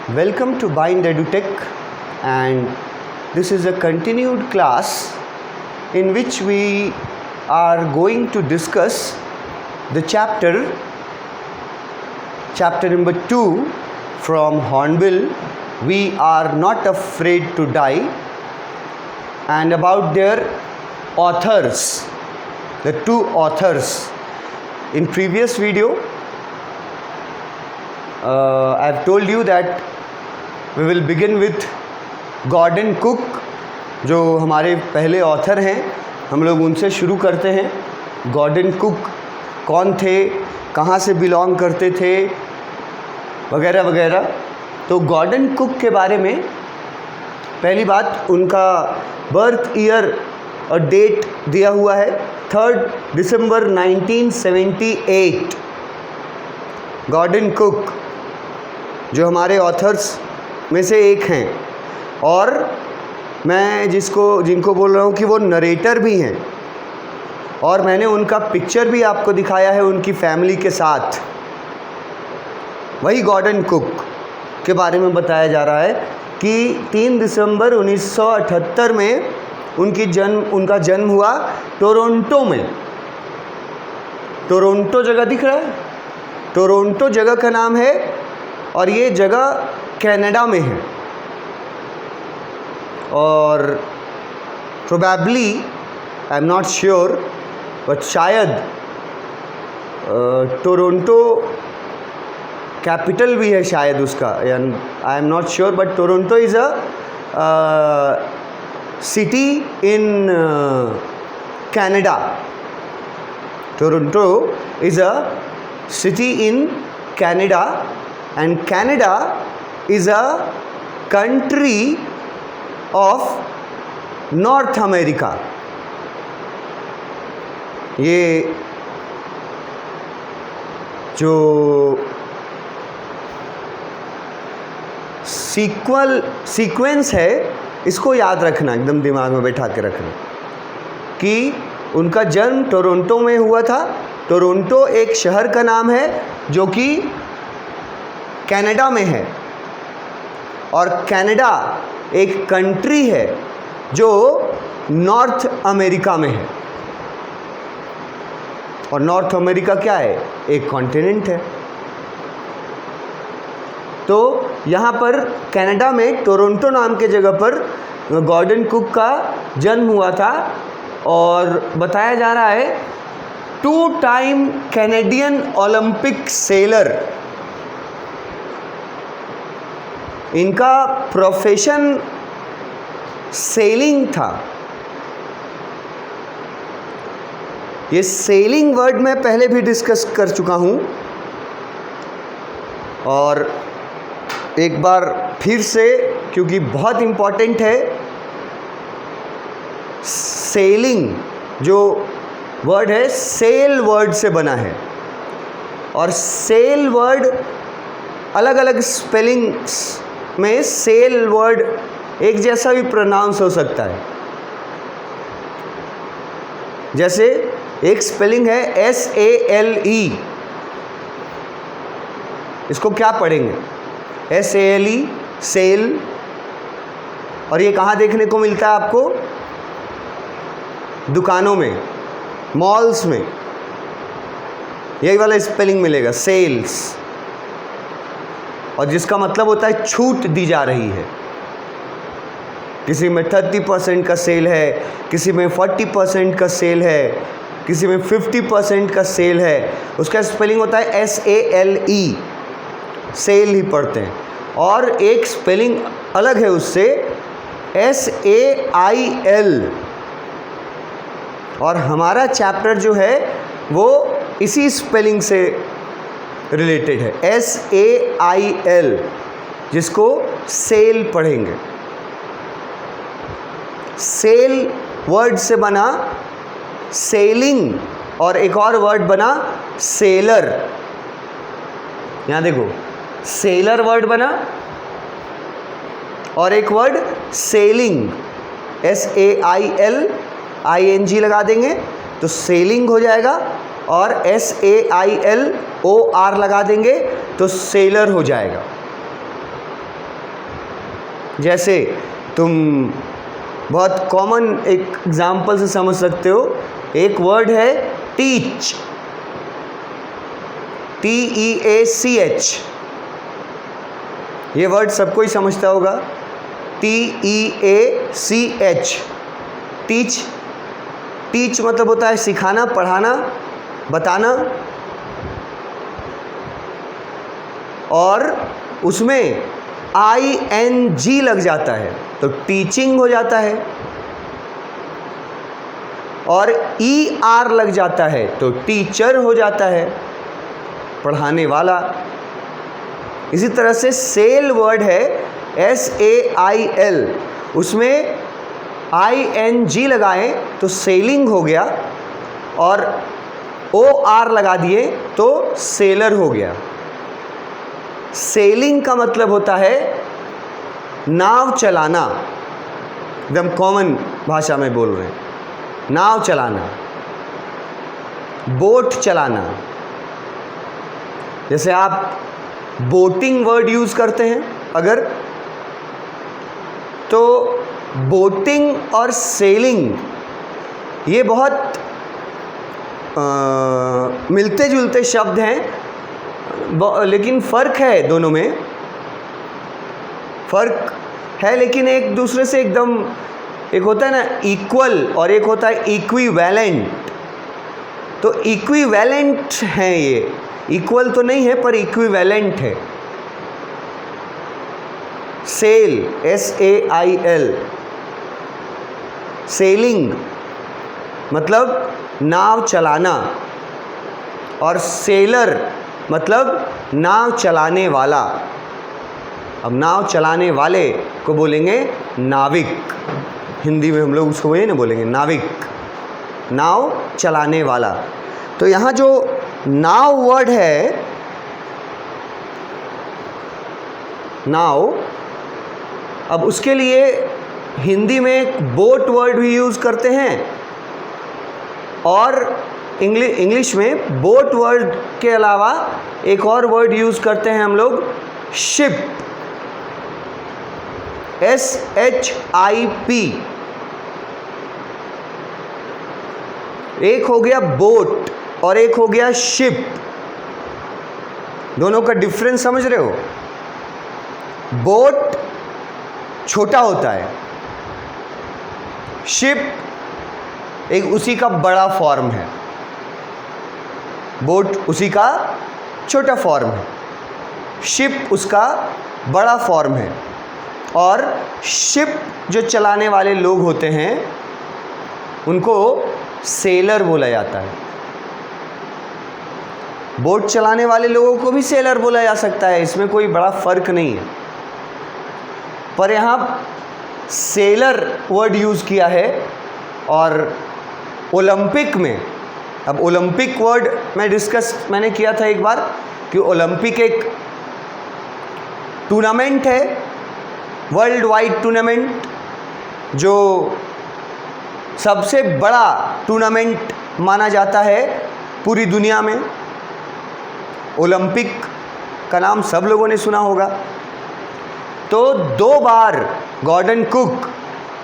Welcome to Bind EduTech, and this is a continued class in which we are going to discuss the chapter number 2 from Hornbill, We Are Not Afraid to Die, and about their authors, the two authors. In previous video, I've told you that we will begin with Gordon Cook, जो हमारे पहले author हैं. हम लोग उनसे शुरू करते हैं. गॉर्डन कुक कौन थे, कहाँ से बिलोंग करते थे, वगैरह वगैरह. तो गॉर्डन कुक के बारे में पहली बात, उनका बर्थ ईयर और डेट दिया हुआ है 3 दिसंबर 1978. गॉर्डन कुक जो हमारे ऑथर्स में से एक हैं, और मैं जिनको बोल रहा हूँ कि वो नरेटर भी हैं, और मैंने उनका पिक्चर भी आपको दिखाया है उनकी फैमिली के साथ. वही गॉर्डन कुक के बारे में बताया जा रहा है कि 3 दिसंबर 1978 में उनका जन्म हुआ टोरंटो में. टोरंटो जगह दिख रहा है, टोरंटो जगह का नाम है, और ये जगह कनाडा में है. और probably, I am not sure, but शायद टोरंटो कैपिटल भी है शायद उसका, I am not sure, but Toronto is a city in Canada. Toronto is a city in Canada, and Canada is a country of North America. ये जो sequence है, इसको याद रखना, एकदम दिमाग में बैठा के रखना कि उनका जन्म टोरंटो में हुआ था. टोरंटो एक शहर का नाम है जो कि कनाडा में है, और कनाडा एक कंट्री है जो नॉर्थ अमेरिका में है. और नॉर्थ अमेरिका क्या है? एक कॉन्टिनेंट है. तो यहाँ पर कनाडा में टोरंटो नाम के जगह पर गॉर्डन कुक का जन्म हुआ था, और बताया जा रहा है 2 टाइम कैनेडियन ओलंपिक सेलर. इनका प्रोफेशन सेलिंग था. ये सेलिंग वर्ड मैं पहले भी डिस्कस कर चुका हूँ, और एक बार फिर से, क्योंकि बहुत इम्पॉर्टेंट है. सेलिंग जो वर्ड है, सेल वर्ड से बना है, और सेल वर्ड अलग अलग स्पेलिंग्स में सेल वर्ड एक जैसा भी प्रोनाउंस हो सकता है. जैसे एक स्पेलिंग है SALE, इसको क्या पढ़ेंगे? SALE, sale. और ये कहाँ देखने को मिलता है आपको? दुकानों में, मॉल्स में, यही वाला स्पेलिंग मिलेगा, सेल्स. और जिसका मतलब होता है छूट दी जा रही है. किसी में 30% का सेल है, किसी में 40% का सेल है, किसी में 50% का सेल है. उसका स्पेलिंग होता है SALE, सेल ही पढ़ते हैं. और एक स्पेलिंग अलग है उससे, SAIL. और हमारा चैप्टर जो है वो इसी स्पेलिंग से रिलेटेड है, SAIL, जिसको सेल पढ़ेंगे. सेल वर्ड से बना सेलिंग, और एक और वर्ड बना सेलर. यहाँ देखो, सेलर वर्ड बना, और एक वर्ड सेलिंग, SAILING लगा देंगे तो सेलिंग हो जाएगा, और SAILOR लगा देंगे तो सेलर हो जाएगा. जैसे तुम बहुत कॉमन एक एग्जाम्पल से समझ सकते हो, एक वर्ड है टीच, TEACH, ये वर्ड सबको ही समझता होगा, TEACH, टीच। टीच मतलब होता है सिखाना, पढ़ाना, बताना, और उसमें ING लग जाता है तो टीचिंग हो जाता है, और ER लग जाता है तो टीचर हो जाता है, पढ़ाने वाला। इसी तरह से सेल वर्ड है SAIL, उसमें ING लगाएं तो सेलिंग हो गया, और OR लगा दिए तो सेलर हो गया। सेलिंग का मतलब होता है नाव चलाना, एकदम कॉमन भाषा में बोल रहे हैं, नाव चलाना, बोट चलाना। जैसे आप बोटिंग वर्ड यूज़ करते हैं अगर, तो बोटिंग और सेलिंग ये बहुत मिलते जुलते शब्द हैं, लेकिन फ़र्क है, दोनों में फ़र्क है, लेकिन एक दूसरे से एकदम, एक होता है ना इक्वल और एक होता है इक्विवेलेंट। तो इक्विवेलेंट हैं ये, इक्वल तो नहीं है पर इक्विवेलेंट है। सेल SAIL, सेलिंग मतलब नाव चलाना, और सेलर मतलब नाव चलाने वाला। अब नाव चलाने वाले को बोलेंगे नाविक, हिंदी में हम लोग उसको ये ना बोलेंगे नाविक, नाव चलाने वाला। तो यहाँ जो नाव वर्ड है, नाव, अब उसके लिए हिंदी में बोट वर्ड भी यूज़ करते हैं, और इंग्लिश में बोट वर्ड के अलावा एक और वर्ड यूज़ करते हैं हम लोग, शिप, SHIP। एक हो गया बोट और एक हो गया शिप, दोनों का डिफरेंस समझ रहे हो? बोट छोटा होता है, शिप एक उसी का बड़ा फॉर्म है, बोट उसी का छोटा फॉर्म है, शिप उसका बड़ा फॉर्म है। और शिप जो चलाने वाले लोग होते हैं उनको सेलर बोला जाता है। बोट चलाने वाले लोगों को भी सेलर बोला जा सकता है, इसमें कोई बड़ा फर्क नहीं है, पर यहाँ सेलर वर्ड यूज़ किया है। और ओलंपिक में, अब ओलंपिक वर्ड मैंने किया था एक बार कि ओलंपिक एक टूर्नामेंट है, वर्ल्ड वाइड टूर्नामेंट, जो सबसे बड़ा टूर्नामेंट माना जाता है पूरी दुनिया में। ओलंपिक का नाम सब लोगों ने सुना होगा। तो 2 बार गॉर्डन कुक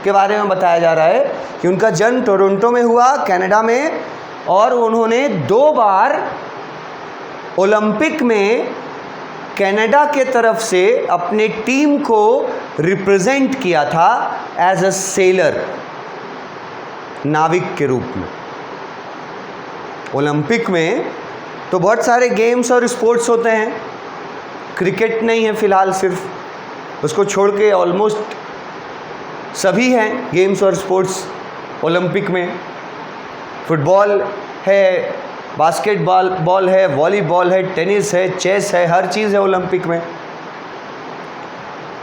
के बारे में बताया जा रहा है कि उनका जन्म टोरंटो में हुआ, कनाडा में, और उन्होंने 2 बार ओलंपिक में कनाडा के तरफ से अपने टीम को रिप्रेजेंट किया था एज अ सेलर, नाविक के रूप में। ओलंपिक में तो बहुत सारे गेम्स और स्पोर्ट्स होते हैं, क्रिकेट नहीं है फ़िलहाल, सिर्फ उसको छोड़ के ऑलमोस्ट सभी हैं गेम्स और स्पोर्ट्स ओलंपिक में। फुटबॉल है, बास्केटबॉल है, वॉलीबॉल है, टेनिस है, चेस है, हर चीज़ है ओलंपिक में।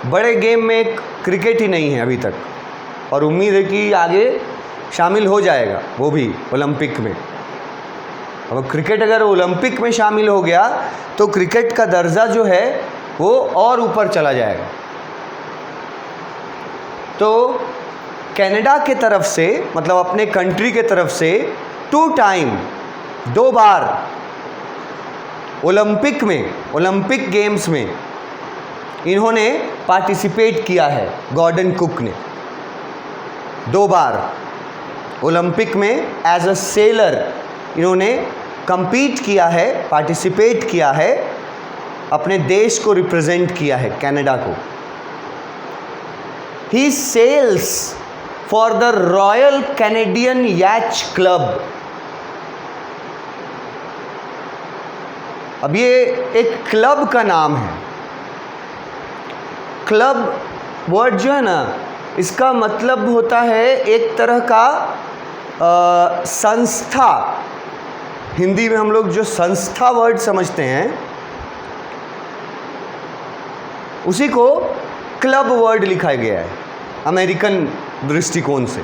बड़े गेम में क्रिकेट ही नहीं है अभी तक, और उम्मीद है कि आगे शामिल हो जाएगा वो भी ओलंपिक में। अब क्रिकेट अगर ओलंपिक में शामिल हो गया तो क्रिकेट का दर्जा जो है वो और ऊपर चला जाएगा। तो कनाडा के तरफ से, मतलब अपने कंट्री के तरफ से 2 बार ओलंपिक गेम्स में इन्होंने पार्टिसिपेट किया है गॉर्डन कुक ने, 2 बार ओलंपिक में एज अ सेलर इन्होंने compete किया है, पार्टिसिपेट किया है, अपने देश को रिप्रेजेंट किया है, कनाडा को। ही sails for the Royal Canadian Yacht Club. अब ये एक क्लब का नाम है। क्लब वर्ड जो है ना, इसका मतलब होता है एक तरह का संस्था। हिंदी में हम लोग जो संस्था वर्ड समझते हैं उसी को क्लब वर्ड लिखा गया है अमेरिकन दृष्टिकोण से,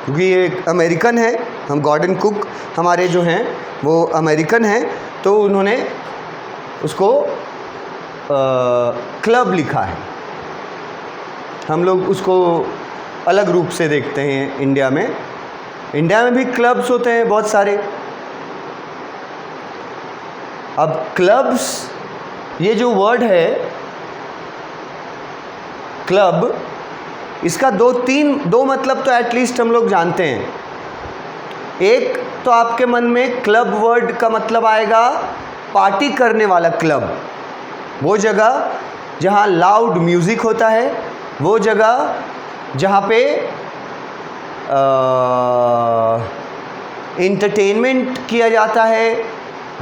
क्योंकि ये अमेरिकन है। हम गॉर्डन कुक हमारे जो हैं वो अमेरिकन हैं, तो उन्होंने उसको क्लब लिखा है। हम लोग उसको अलग रूप से देखते हैं इंडिया में। इंडिया में भी क्लब्स होते हैं बहुत सारे। अब क्लब्स, ये जो वर्ड है क्लब, इसका दो मतलब तो एटलीस्ट हम लोग जानते हैं। एक तो आपके मन में क्लब वर्ड का मतलब आएगा पार्टी करने वाला क्लब, वो जगह जहाँ लाउड म्यूज़िक होता है, वो जगह जहाँ पे एंटरटेनमेंट किया जाता है,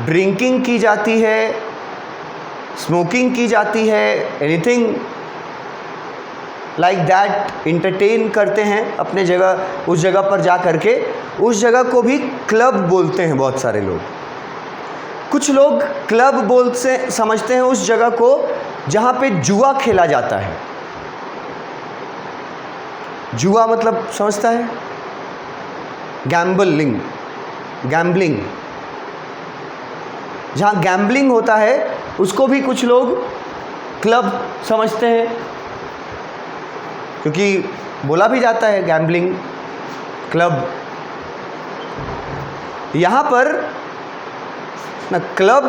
ड्रिंकिंग की जाती है, स्मोकिंग की जाती है, एनीथिंग लाइक दैट, एंटरटेन करते हैं अपने जगह, उस जगह पर जा करके। उस जगह को भी क्लब बोलते हैं बहुत सारे लोग। कुछ लोग क्लब बोलते समझते हैं उस जगह को जहाँ पे जुआ खेला जाता है। जुआ मतलब समझता है, गैम्बलिंग, जहाँ गैम्बलिंग होता है उसको भी कुछ लोग क्लब समझते हैं, क्योंकि बोला भी जाता है गैम्बलिंग क्लब। यहाँ पर ना क्लब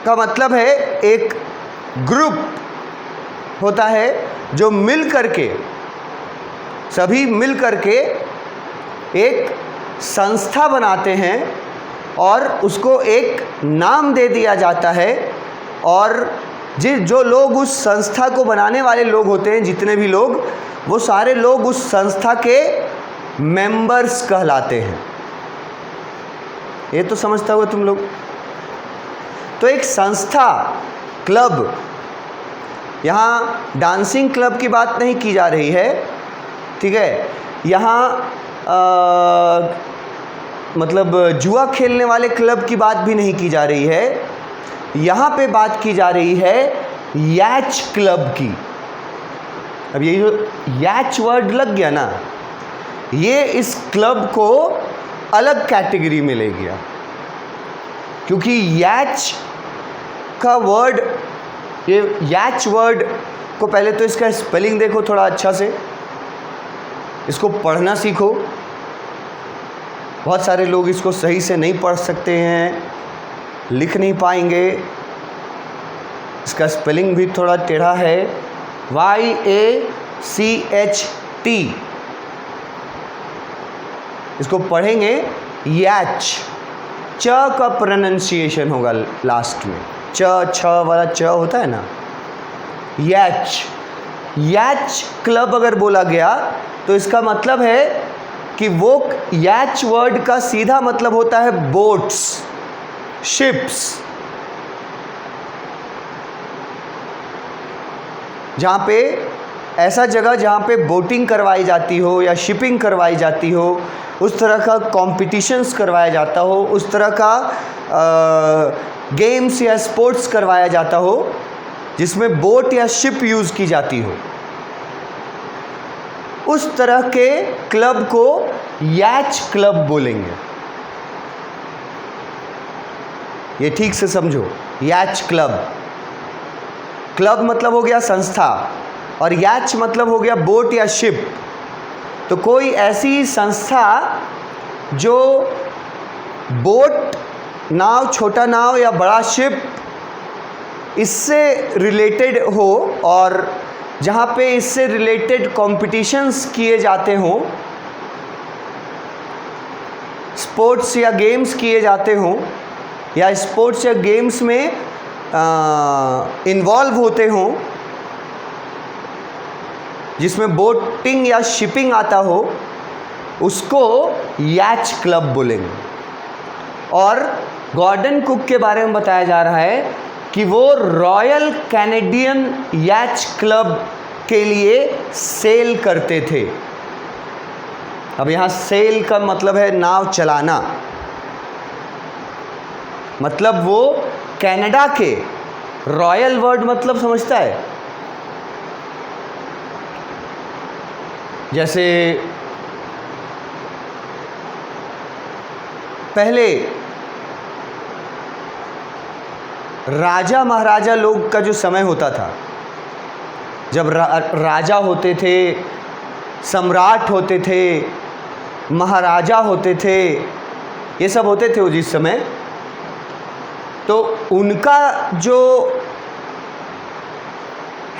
का मतलब है एक ग्रुप होता है जो मिल करके, सभी मिल करके एक संस्था बनाते हैं और उसको एक नाम दे दिया जाता है। और जो लोग उस संस्था को बनाने वाले लोग होते हैं, जितने भी लोग, वो सारे लोग उस संस्था के मेंबर्स कहलाते हैं। ये तो समझता होगा तुम लोग। तो एक संस्था, क्लब, यहाँ डांसिंग क्लब की बात नहीं की जा रही है, ठीक है। यहाँ मतलब जुआ खेलने वाले क्लब की बात भी नहीं की जा रही है। यहाँ पे बात की जा रही है याच क्लब की। अब ये जो याच वर्ड लग गया ना, ये इस क्लब को अलग कैटेगरी में ले गया, क्योंकि याच का वर्ड, ये याच वर्ड को पहले तो इसका स्पेलिंग देखो थोड़ा अच्छा से, इसको पढ़ना सीखो। बहुत सारे लोग इसको सही से नहीं पढ़ सकते हैं, लिख नहीं पाएंगे। इसका स्पेलिंग भी थोड़ा टेढ़ा है, YACHT। इसको पढ़ेंगे याच, च का प्रोनाउंसिएशन होगा लास्ट में, छ वाला च होता है ना, याच। याच क्लब अगर बोला गया तो इसका मतलब है कि वो याच वर्ड का सीधा मतलब होता है बोट्स, शिप्स। जहाँ पे ऐसा जगह जहाँ पे बोटिंग करवाई जाती हो या शिपिंग करवाई जाती हो, उस तरह का कॉम्पिटिशन्स करवाया जाता हो, उस तरह का गेम्स या स्पोर्ट्स करवाया जाता हो जिसमें बोट या शिप यूज़ की जाती हो, उस तरह के क्लब को याच क्लब बोलेंगे। ये ठीक से समझो, याच क्लब। क्लब मतलब हो गया संस्था और याच मतलब हो गया बोट या शिप। तो कोई ऐसी संस्था जो बोट, नाव, छोटा नाव या बड़ा शिप इससे रिलेटेड हो और जहाँ पे इससे रिलेटेड कॉम्पिटिशन्स किए जाते हों, स्पोर्ट्स या गेम्स किए जाते हों, या स्पोर्ट्स या गेम्स में इन्वॉल्व होते हों, जिसमें बोटिंग या शिपिंग आता हो, उसको याच क्लब बोलेंगे। और गॉर्डन कुक के बारे में बताया जा रहा है कि वो रॉयल कैनेडियन याच क्लब के लिए सेल करते थे। अब यहाँ सेल का मतलब है नाव चलाना, मतलब वो कनाडा के, रॉयल वर्ड मतलब समझता है, जैसे पहले राजा महाराजा लोग का जो समय होता था, जब राजा होते थे, सम्राट होते थे, महाराजा होते थे, ये सब होते थे जिस समय, तो उनका जो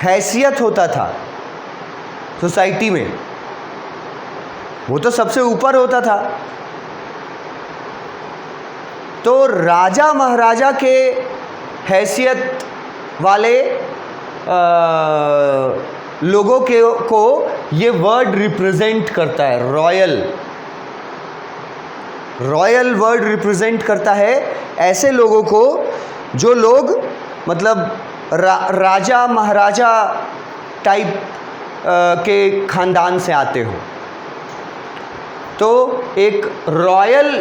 हैसियत होता था सोसाइटी में, वो तो सबसे ऊपर होता था। तो राजा महाराजा के हैसियत वाले लोगों के को ये वर्ड रिप्रेजेंट करता है। रॉयल वर्ड रिप्रेजेंट करता है ऐसे लोगों को जो लोग मतलब राजा महाराजा टाइप के खानदान से आते हो। तो एक रॉयल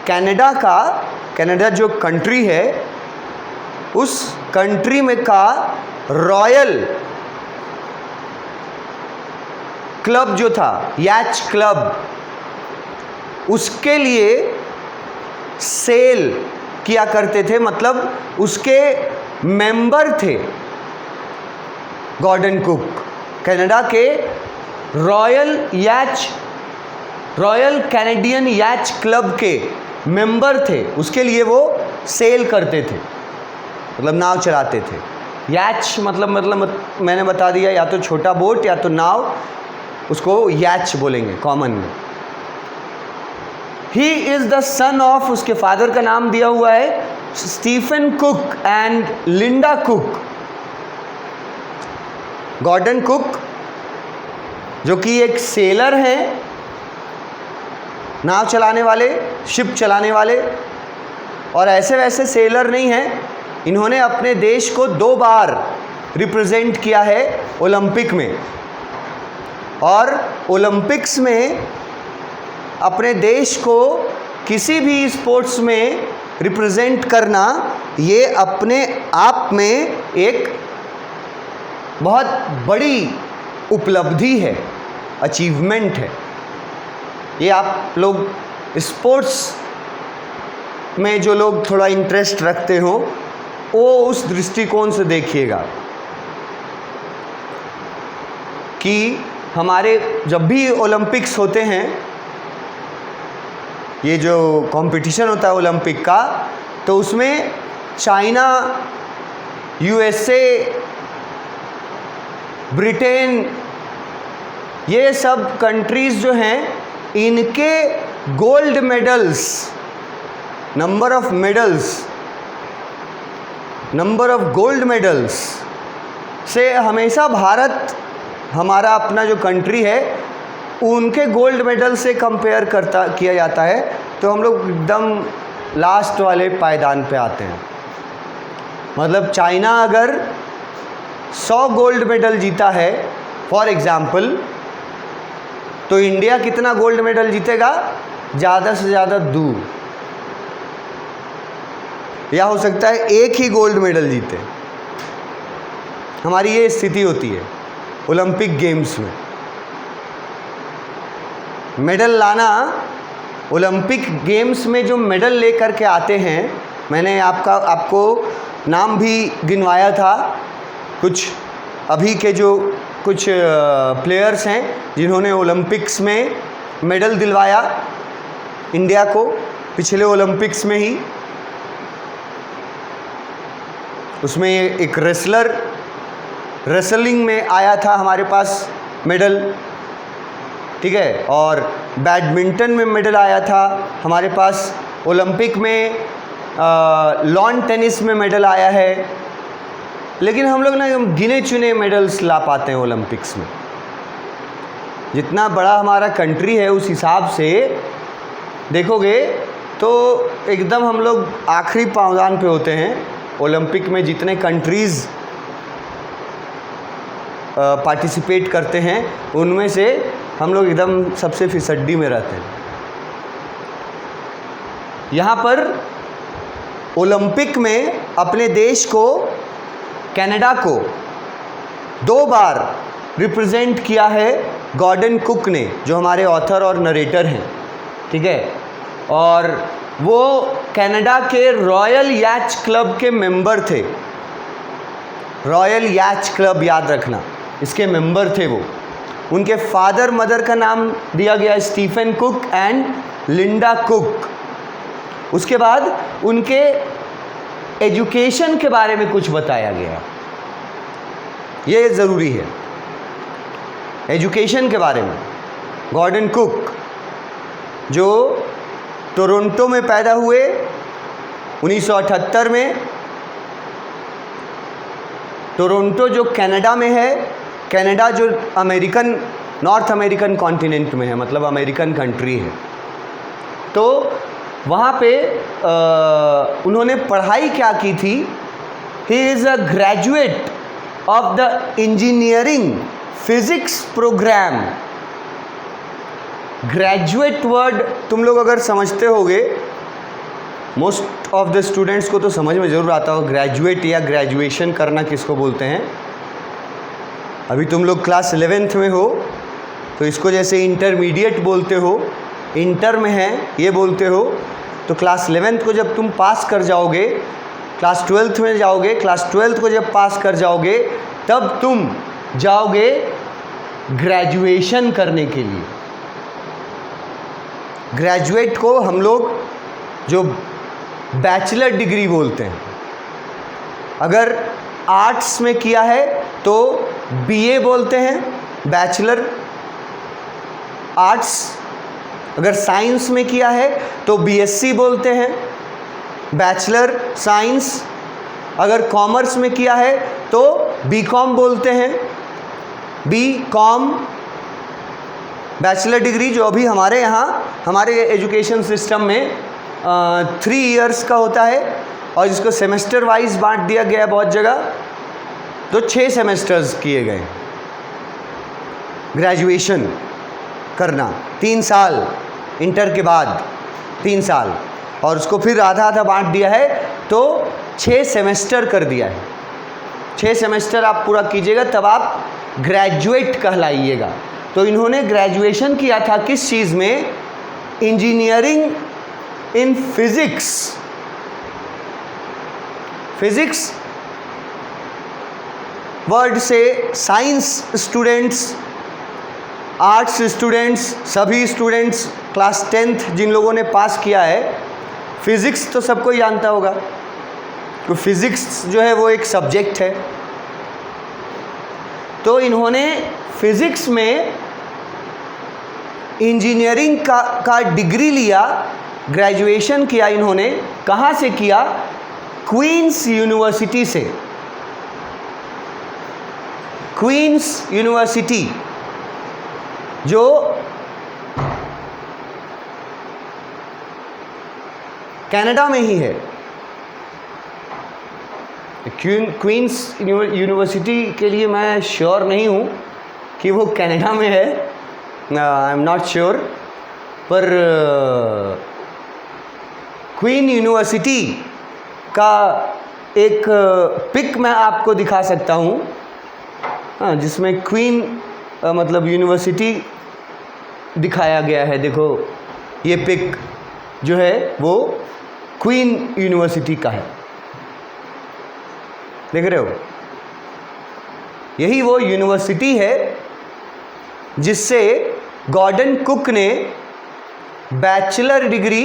कनाडा जो कंट्री है, उस कंट्री में का रॉयल क्लब जो था, याच क्लब, उसके लिए सेल किया करते थे, मतलब उसके मेंबर थे। गॉर्डन कुक कनाडा के रॉयल कैनेडियन याच क्लब के मेंबर थे, उसके लिए वो सेल करते थे, मतलब नाव चलाते थे। याच मतलब मैंने बता दिया, या तो छोटा बोट या तो नाव, उसको याच बोलेंगे कॉमन में। He is the son of, उसके फादर का नाम दिया हुआ है Stephen Cook and Linda Cook. Gordon Cook जो कि एक सेलर हैं, नाव चलाने वाले, शिप चलाने वाले, और ऐसे वैसे सेलर नहीं हैं। इन्होंने अपने देश को 2 बार रिप्रेजेंट किया है ओलंपिक में, और ओलंपिक्स में अपने देश को किसी भी स्पोर्ट्स में रिप्रेजेंट करना, ये अपने आप में एक बहुत बड़ी उपलब्धि है, अचीवमेंट है। ये आप लोग स्पोर्ट्स में जो लोग थोड़ा इंटरेस्ट रखते हो, वो उस दृष्टिकोण से देखिएगा कि हमारे जब भी ओलंपिक्स होते हैं, ये जो कंपटीशन होता है ओलंपिक का, तो उसमें चाइना, यूएसए, ब्रिटेन, ये सब कंट्रीज़ जो हैं, इनके gold medals, number of gold medals से हमेशा भारत, हमारा अपना जो कंट्री है, उनके गोल्ड मेडल से कंपेयर किया जाता है, तो हम लोग एकदम लास्ट वाले पायदान पे आते हैं। मतलब चाइना अगर 100 गोल्ड मेडल जीता है फॉर एग्ज़ाम्पल, तो इंडिया कितना गोल्ड मेडल जीतेगा? ज़्यादा से ज़्यादा 2, या हो सकता है 1 ही गोल्ड मेडल जीते। हमारी ये स्थिति होती है ओलंपिक गेम्स में। मेडल लाना, ओलंपिक गेम्स में जो मेडल लेकर के आते हैं, मैंने आपको नाम भी गिनवाया था, कुछ अभी के जो कुछ प्लेयर्स हैं जिन्होंने ओलंपिक्स में मेडल दिलवाया इंडिया को पिछले ओलंपिक्स में ही। उसमें एक रेसलिंग में आया था हमारे पास मेडल, ठीक है, और बैडमिंटन में मेडल आया था हमारे पास, ओलंपिक में लॉन टेनिस में मेडल आया है। लेकिन हम लोग ना गिने चुने मेडल्स ला पाते हैं ओलंपिक्स में। जितना बड़ा हमारा कंट्री है उस हिसाब से देखोगे तो एकदम हम लोग आखिरी पावदान पे होते हैं। ओलंपिक में जितने कंट्रीज़ पार्टिसिपेट करते हैं उनमें से हम लोग एकदम सबसे फिसड्डी में रहते हैं। यहाँ पर ओलंपिक में अपने देश को, कनाडा को 2 बार रिप्रेजेंट किया है गॉर्डन कुक ने, जो हमारे ऑथर और नरेटर हैं, ठीक है। और वो कनाडा के रॉयल याच क्लब के मेंबर थे। रॉयल याच क्लब, याद रखना, इसके मेंबर थे वो। उनके फादर मदर का नाम दिया गया Stephen Cook and Linda Cook. उसके बाद उनके एजुकेशन के बारे में कुछ बताया गया, ये ज़रूरी है। एजुकेशन के बारे में गॉर्डन कुक जो टोरंटो में पैदा हुए 1978 में। टोरंटो जो कनाडा में है, कनाडा जो नॉर्थ अमेरिकन कॉन्टिनेंट में है, मतलब अमेरिकन कंट्री है। तो वहाँ पे उन्होंने पढ़ाई क्या की थी? He is a graduate of the engineering physics program. Graduate word तुम लोग अगर समझते होगे, मोस्ट ऑफ द स्टूडेंट्स को तो समझ में ज़रूर आता हो ग्रेजुएट या ग्रेजुएशन करना किसको बोलते हैं। अभी तुम लोग क्लास 11th में हो तो इसको जैसे इंटरमीडिएट बोलते हो, इंटर में है ये बोलते हो, तो क्लास 11th को जब तुम पास कर जाओगे, क्लास 12th में जाओगे, क्लास 12th को जब पास कर जाओगे तब तुम जाओगे ग्रेजुएशन करने के लिए। ग्रेजुएट को हम लोग जो बैचलर डिग्री बोलते हैं। अगर आर्ट्स में किया है तो बीए बोलते हैं, बैचलर आर्ट्स। अगर साइंस में किया है तो बीएससी बोलते हैं, बैचलर साइंस। अगर कॉमर्स में किया है तो बीकॉम बोलते हैं, बीकॉम बैचलर डिग्री, जो अभी हमारे यहाँ हमारे एजुकेशन सिस्टम में 3 इयर्स का होता है और जिसको सेमेस्टर वाइज बांट दिया गया है बहुत जगह, तो 6 सेमेस्टर्स किए गए। ग्रेजुएशन करना 3 साल, इंटर के बाद 3 साल, और उसको फिर आधा आधा बांट दिया है तो 6 सेमेस्टर कर दिया है। 6 सेमेस्टर आप पूरा कीजिएगा तब आप ग्रेजुएट कहलाइएगा। तो इन्होंने ग्रेजुएशन किया था किस चीज़ में? Engineering in physics. Physics word से साइंस स्टूडेंट्स, आर्ट्स स्टूडेंट्स, सभी स्टूडेंट्स क्लास 10th जिन लोगों ने पास किया है, फिज़िक्स तो सबको जानता होगा, तो फिज़िक्स जो है वो एक सब्जेक्ट है। तो इन्होंने फिज़िक्स में इंजीनियरिंग का डिग्री लिया, ग्रेजुएशन किया इन्होंने। कहाँ से किया? क्वींस यूनिवर्सिटी से। क्वींस यूनिवर्सिटी जो कनाडा में ही है। क्वींस यूनिवर्सिटी के लिए मैं श्योर नहीं हूँ कि वो कनाडा में है, आई एम नॉट श्योर, पर क्वीन यूनिवर्सिटी का एक पिक मैं आपको दिखा सकता हूँ, हाँ, जिसमें क्वीन मतलब यूनिवर्सिटी दिखाया गया है। देखो ये पिक जो है वो क्वीन यूनिवर्सिटी का है, देख रहे हो? यही वो यूनिवर्सिटी है जिससे गॉर्डन कुक ने बैचलर डिग्री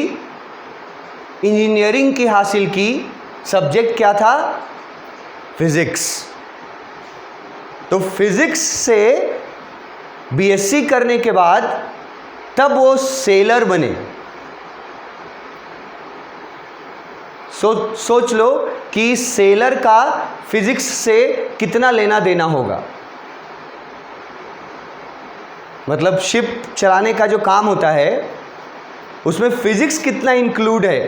इंजीनियरिंग की हासिल की। सब्जेक्ट क्या था? फिजिक्स। तो फिजिक्स से बीएससी करने के बाद तब वो सेलर बने। सोच लो कि सेलर का फिजिक्स से कितना लेना देना होगा। मतलब शिप चलाने का जो काम होता है उसमें फिजिक्स कितना इंक्लूड है,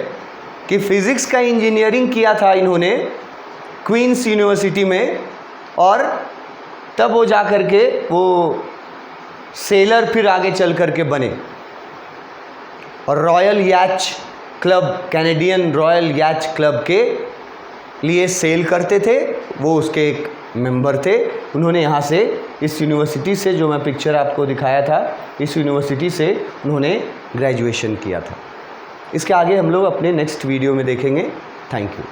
कि फिजिक्स का इंजीनियरिंग किया था इन्होंने क्वींस यूनिवर्सिटी में, और तब वो जा कर के वो सेलर फिर आगे चल कर के बने। और रॉयल याच क्लब, कैनेडियन रॉयल याच क्लब के लिए सेल करते थे, वो उसके एक मेंबर थे। उन्होंने यहाँ से, इस यूनिवर्सिटी से, जो मैं पिक्चर आपको दिखाया था, इस यूनिवर्सिटी से उन्होंने ग्रेजुएशन किया था। इसके आगे हम लोग अपने नेक्स्ट वीडियो में देखेंगे। Thank you.